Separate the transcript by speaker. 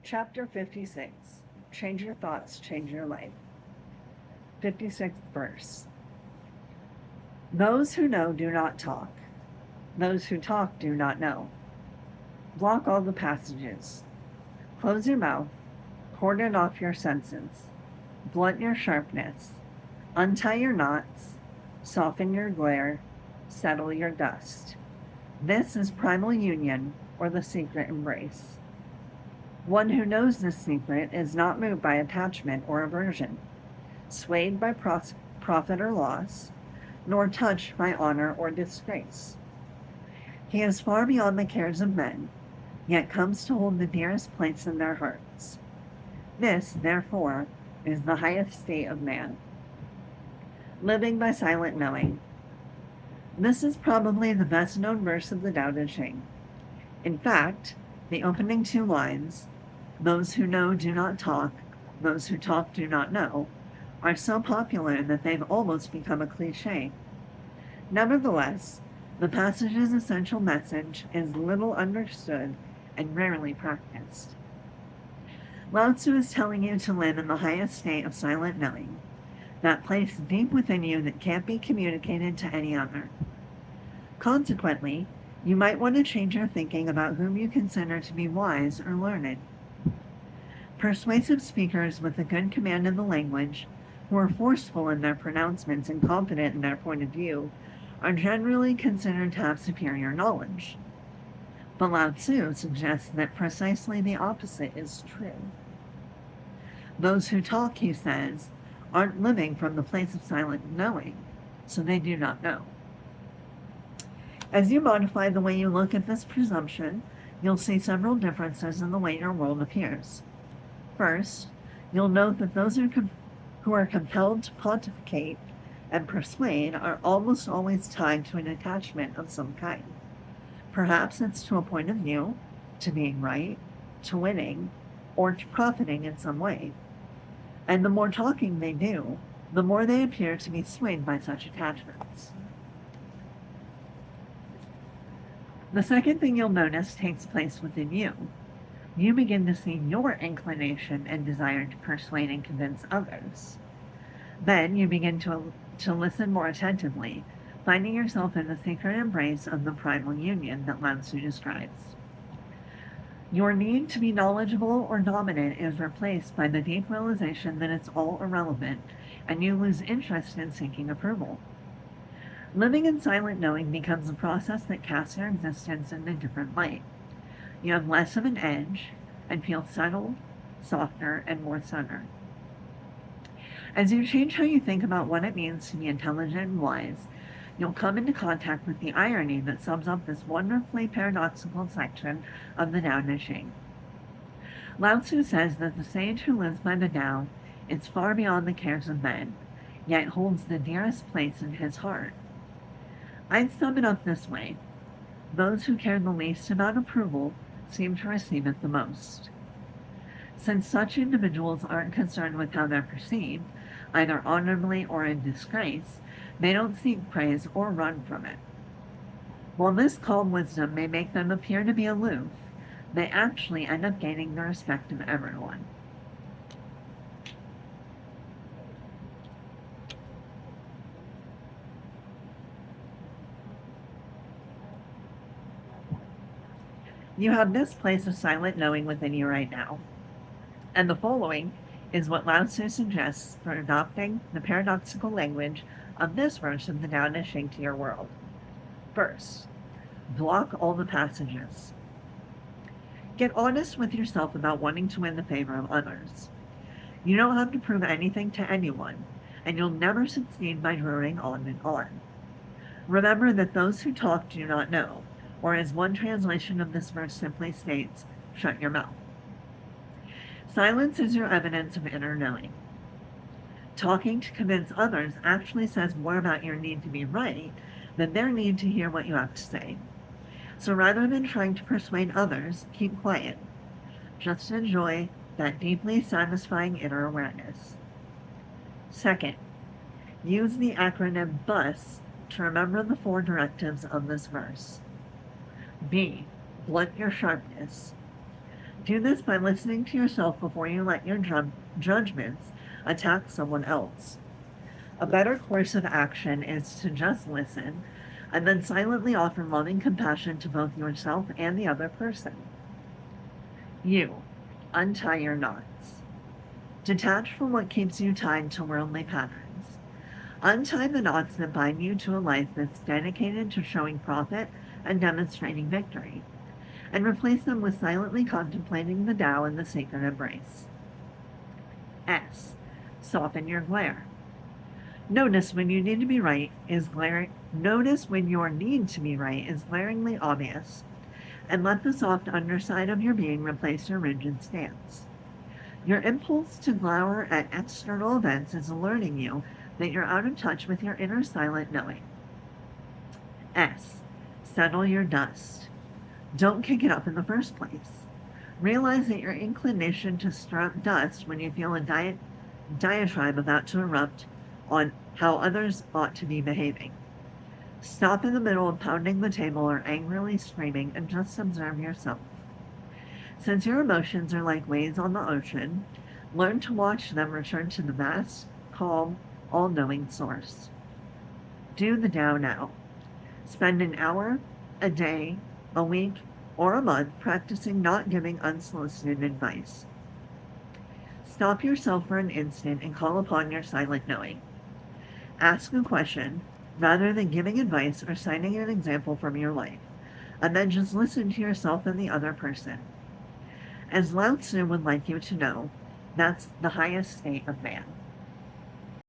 Speaker 1: Chapter 56. Change your thoughts, change your life. 56th verse. Those who know do not talk. Those who talk do not know. Block all the passages. Close your mouth. Cordon off your senses. Blunt your sharpness. Untie your knots. Soften your glare. Settle your dust. This is primal union, or the secret embrace. One who knows this secret is not moved by attachment or aversion, swayed by profit or loss, nor touched by honor or disgrace. He is far beyond the cares of men, yet comes to hold the dearest place in their hearts. This, therefore, is the highest state of man. Living by silent knowing. This is probably the best known verse of the Tao Te Ching. In fact, the opening two lines, those who know do not talk, those who talk do not know, are so popular that they've almost become a cliche. Nevertheless, the passage's essential message is little understood and rarely practiced. Lao Tzu is telling you to live in the highest state of silent knowing, that place deep within you that can't be communicated to any other. Consequently, you might want to change your thinking about whom you consider to be wise or learned. Persuasive speakers with a good command of the language, who are forceful in their pronouncements and confident in their point of view, are generally considered to have superior knowledge. But Lao Tzu suggests that precisely the opposite is true. Those who talk, he says, aren't living from the place of silent knowing, so they do not know. As you modify the way you look at this presumption, you'll see several differences in the way your world appears. First, you'll note that those who are compelled to pontificate and persuade are almost always tied to an attachment of some kind. Perhaps it's to a point of view, to being right, to winning, or to profiting in some way. And the more talking they do, the more they appear to be swayed by such attachments. The second thing you'll notice takes place within you. You begin to see your inclination and desire to persuade and convince others. Then you begin to listen more attentively, finding yourself in the secret embrace of the primal union that Lao Tzu describes. Your need to be knowledgeable or dominant is replaced by the deep realization that it's all irrelevant, and you lose interest in seeking approval. Living in silent knowing becomes a process that casts your existence in a different light. You have less of an edge and feel settled, softer, and more centered. As you change how you think about what it means to be intelligent and wise, you'll come into contact with the irony that sums up this wonderfully paradoxical section of the Tao Te Ching. Lao Tzu says that the sage who lives by the Tao is far beyond the cares of men, yet holds the dearest place in his heart. I'd sum it up this way. Those who care the least about approval seem to receive it the most. Since such individuals aren't concerned with how they're perceived, either honorably or in disgrace, they don't seek praise or run from it. While this calm wisdom may make them appear to be aloof, they actually end up gaining the respect of everyone. You have this place of silent knowing within you right now. And the following is what Lao Tzu suggests for adopting the paradoxical language of this verse of the Tao Te Ching to your world. First, block all the passages. Get honest with yourself about wanting to win the favor of others. You don't have to prove anything to anyone, and you'll never succeed by droning on and on. Remember that those who talk do not know, or as one translation of this verse simply states, shut your mouth. Silence is your evidence of inner knowing. Talking to convince others actually says more about your need to be right than their need to hear what you have to say. So rather than trying to persuade others, keep quiet. Just enjoy that deeply satisfying inner awareness. Second, use the acronym BUS to remember the 4 directives of this verse. B. Blunt your sharpness. Do this by listening to yourself before you let your judgments attack someone else. A better course of action is to just listen and then silently offer loving compassion to both yourself and the other person. You, untie your knots. Detach from what keeps you tied to worldly patterns. Untie the knots that bind you to a life that's dedicated to showing profit and demonstrating victory, and replace them with silently contemplating the Tao in the sacred embrace. S. Soften your glare. Notice when you need to be right is Notice when your need to be right is glaringly obvious, and let the soft underside of your being replace your rigid stance. Your impulse to glower at external events is alerting you that you're out of touch with your inner silent knowing. S. Settle your dust. Don't kick it up in the first place. Realize that your inclination to stir up dust when you feel a diatribe about to erupt on how others ought to be behaving. Stop in the middle of pounding the table or angrily screaming and just observe yourself. Since your emotions are like waves on the ocean, learn to watch them return to the vast, calm, all-knowing source. Do the Tao now. Spend an hour, a day, a week, or a month practicing not giving unsolicited advice. Stop yourself for an instant and call upon your silent knowing. Ask a question rather than giving advice or citing an example from your life, and then just listen to yourself and the other person. As Lao Tzu would like you to know, that's the highest state of man.